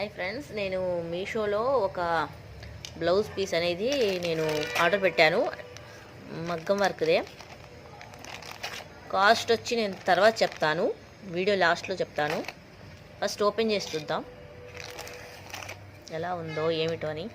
Hi friends, నేను మీషోలో ఒక బ్లౌజ్ పీస్ అనేది నేను ఆర్డర్ పెట్టాను. మగ్గం వర్క్దే. కాస్ట్ వచ్చి నేను తర్వాత చెప్తాను, వీడియో లాస్ట్లో చెప్తాను. ఫస్ట్ ఓపెన్ చేసి చూద్దాం ఎలా ఉందో ఏమిటో అని.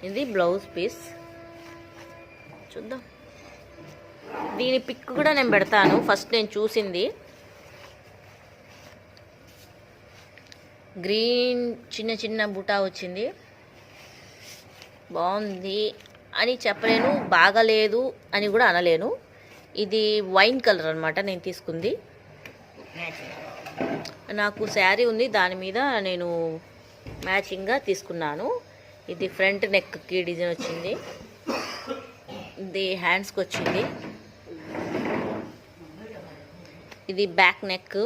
ఇది బ్లౌజ్ పీస్ చూద్దాం. దీని పిక్ కూడా నేను పెడతాను. ఫస్ట్ నేను చూసింది గ్రీన్ చిన్న చిన్న బుటా వచ్చింది. బాగుంది అని చెప్పలేను, బాగలేదు అని కూడా అనలేను. ఇది వైన్ కలర్ అనమాట. నేను తీసుకుంది, నాకు శారీ ఉంది, దాని మీద నేను మ్యాచింగ్గా తీసుకున్నాను. ఇది ఫ్రంట్ నెక్కి డిజైన్ వచ్చింది, ఇది హ్యాండ్స్కి వచ్చింది, ఇది బ్యాక్ నెక్,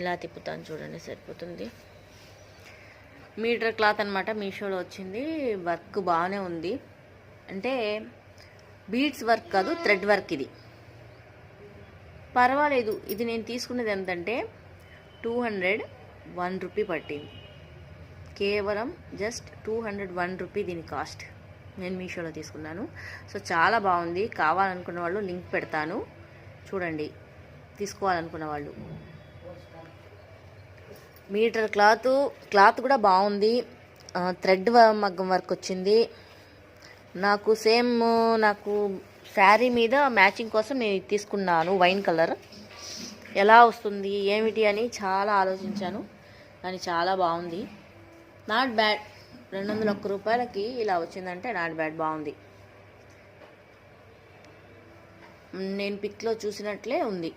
ఇలా తిప్పుతాను చూడండి, సరిపోతుంది. మీటర్ క్లాత్ అనమాట, మీషోలో వచ్చింది. వర్క్ బాగానే ఉంది, అంటే బీడ్స్ వర్క్ కాదు, థ్రెడ్ వర్క్. ఇది పర్వాలేదు. ఇది నేను తీసుకున్నది ఎంతంటే 201 రూపీ పట్టింది. కేవలం జస్ట్ 201 రూపీ దీని కాస్ట్. నేను మీషోలో తీసుకున్నాను. సో చాలా బాగుంది. కావాలనుకున్న వాళ్ళు లింక్ పెడతాను, చూడండి తీసుకోవాలనుకున్న వాళ్ళు. మీటర్ క్లాత్ కూడా బాగుంది. థ్రెడ్ మగ్గం వర్క్ వచ్చింది. నాకు శారీ మీద మ్యాచింగ్ కోసం నేను ఇది తీసుకున్నాను. వైన్ కలర్ ఎలా వస్తుంది ఏమిటి అని చాలా ఆలోచించాను, కానీ చాలా బాగుంది. Not bad. 201 రూపాయలకి ఇలా వచ్చిందంటే నాట్ బ్యాడ్, బాగుంది. నేను పిక్లో చూసినట్లే ఉంది.